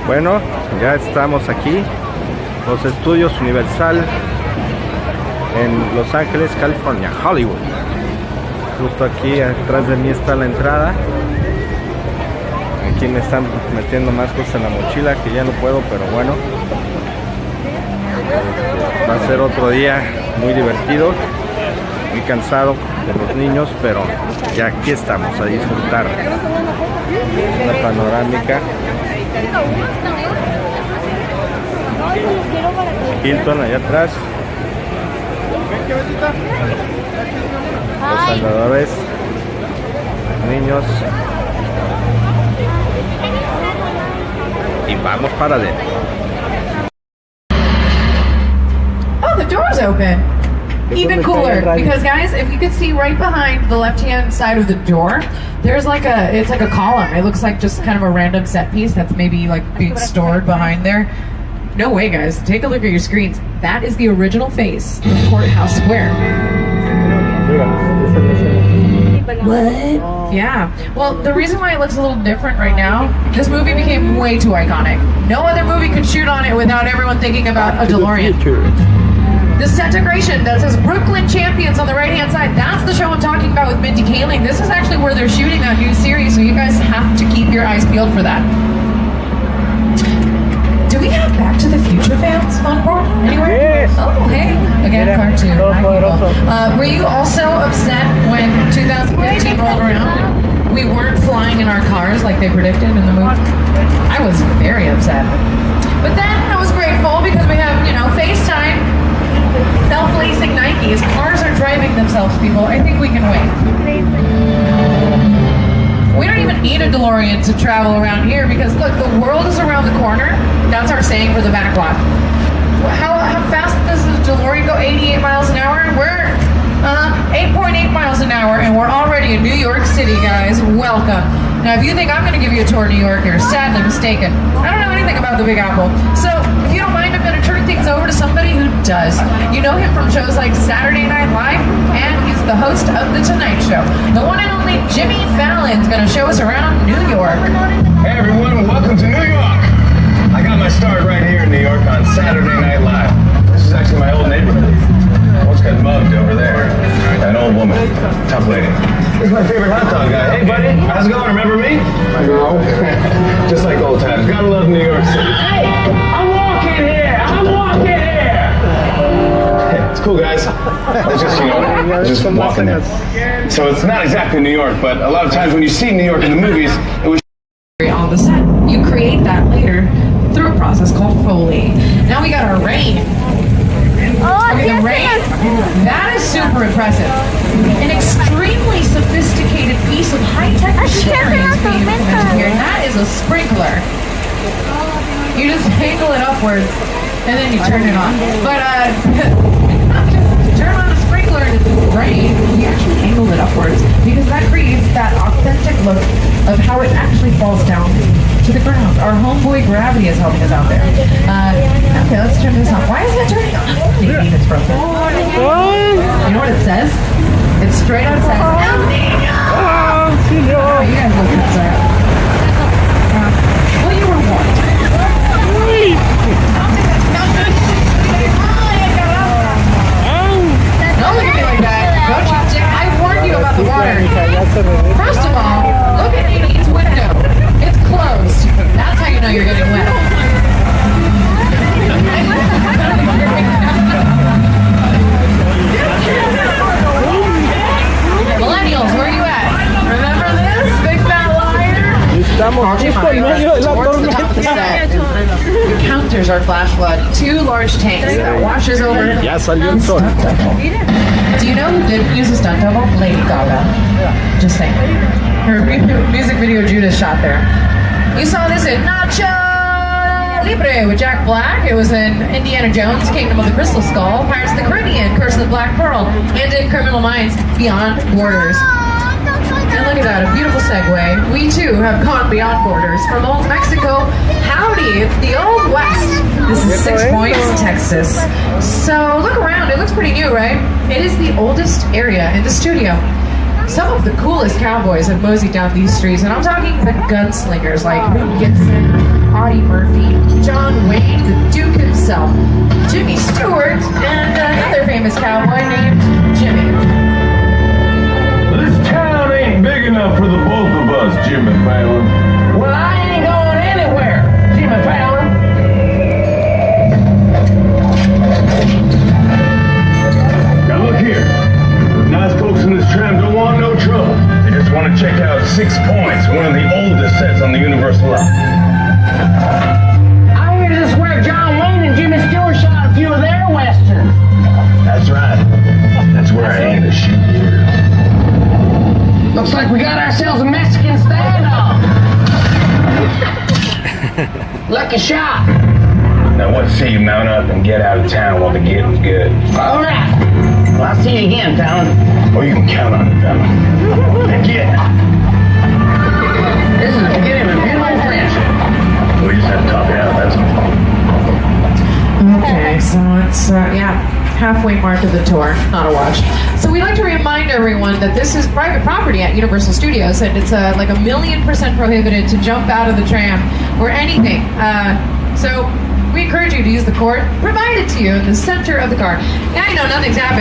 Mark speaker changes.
Speaker 1: Bueno, ya estamos aquí, los estudios Universal en Los Ángeles, California, Hollywood. Justo aquí atrás de mí está la entrada. Aquí me están metiendo más cosas en la mochila que ya no puedo, pero bueno. Va a ser otro día muy divertido, muy cansado de los niños, pero ya aquí estamos a disfrutar la panorámica. Hilton allá atrás, los andadores, niños, y vamos para adentro.
Speaker 2: Oh, the door's open. Even cooler, because guys, if you could see right behind the left-hand side of the door, there's like it's like a column. It looks like just kind of a random set piece that's maybe like being stored behind there. No way, guys. Take a look at your screens. That is the original face of Courthouse Square. What? Yeah. Well, the reason why it looks a little different right now, this movie became way too iconic. No other movie could shoot on it without everyone thinking about a DeLorean. The set decoration that says Brooklyn Champions on the right-hand side, that's the show I'm talking about with Mindy Kaling. This is actually where they're shooting that new series, so you guys have to keep your eyes peeled for that. Do we have Back to the Future fans on board anywhere?
Speaker 1: Yes.
Speaker 2: Oh, hey. Again, cartoon. Were you also upset when 2015 rolled around? We weren't flying in our cars like they predicted in the movie? I was very upset. But then I was grateful because we have, FaceTime. Self-lacing Nikes. Cars are driving themselves, people. I think we can win. We don't even need a DeLorean to travel around here because, look, the world is around the corner. That's our saying for the back lot. How fast does the DeLorean go? 88 miles an hour? We're 8.8 miles an hour, and we're already in New York City, guys. Welcome. Now, if you think I'm going to give you a tour of New York, you're sadly mistaken. I don't know anything about the Big Apple. So, if you don't mind, I'm going to turn things over to somebody who does. You know him from shows like Saturday Night Live, and he's the host of The Tonight Show. The one and only Jimmy Fallon's going to show us around New York.
Speaker 3: Hey, everyone. Welcome to New York. I got my start right here in New York on Saturday Night Live. This is actually my old neighborhood. I once got mugged over there. An old woman. Tough lady. Here's my favorite hot dog guy. Hey, buddy. How's it going? Remember me? I know. Just like old times. Gotta love New York City. Hey, I'm walking here. It's cool, guys. It's just, just walking in. So it's not exactly New York, but a lot of times when you see New York in the movies, it was
Speaker 2: on the set. You create that later through a process called Foley. Now we got our rain. Okay, the rain, that is super impressive. An extremely sophisticated piece of high-tech machinery is being implemented here, and that is a sprinkler. You just angle it upwards, and then you turn it on. But it's not just to turn on a sprinkler and it's rain, you actually angle it upwards, because that creates that authentic look of how it actually falls down to the ground. Our homeboy Gravity is helping us out there. Okay, let's turn this on. Why is it turning on? Maybe it's broken. You know what it says? It straight up says, El Niño! Oh, you guys look upset. Well, you were warned. Don't look at me like that. Go chopstick. I warned you about the water. First of all, look at Nadine's window. It's closed. That's how you know you're getting wet. Millennials, where are you at? Remember this? Big fat liar? The counters are flash flood. 2 large tanks that washes over. Do you know who did use a stunt double? Lady Gaga. Just saying. Her music video Judas shot there. You saw this in Nacho Libre with Jack Black. It was in Indiana Jones, Kingdom of the Crystal Skull, Pirates of the Caribbean, Curse of the Black Pearl, and in Criminal Minds Beyond Borders. And look at that, a beautiful segue. We too have gone beyond borders. From old Mexico, howdy, it's the Old West. This is 6 Points, Texas. So look around, it looks pretty new, right? It is the oldest area in the studio. Some of the coolest cowboys have moseyed down these streets, and I'm talking the gunslingers like Hoot Gibson, Audie Murphy, John Wayne, the Duke himself, Jimmy Stewart, and another famous cowboy named Jimmy.
Speaker 3: This town ain't big enough for the both of us, Jimmy Fallon.
Speaker 4: Well, I ain't going anywhere, Jimmy Fallon.
Speaker 3: Now look here. The nice folks in this tram don't want no trouble. They just want to check out 6 Points, one of the oldest sets on the Universal lot.
Speaker 4: I hear this is where John Wayne and Jimmy Stewart shot a few of their westerns.
Speaker 3: That's right. That's where I aim to shoot you.
Speaker 4: Looks like we got ourselves a Mexican standoff. Lucky shot.
Speaker 3: Now what say you mount up and get out of town while the getting's good?
Speaker 4: All right. Well, I'll see you again, Fallon.
Speaker 3: Oh, you can count on it, fella. And get.
Speaker 4: This is the beginning of a beautiful friendship.
Speaker 3: We just have to talk it out, that's all.
Speaker 2: Okay, so it's, halfway mark of the tour, not a watch. So we'd like to remind everyone that this is private property at Universal Studios, and it's like 1,000,000% prohibited to jump out of the tram or anything. So we encourage you to use the cord provided to you in the center of the car. Yeah, I know nothing's happened.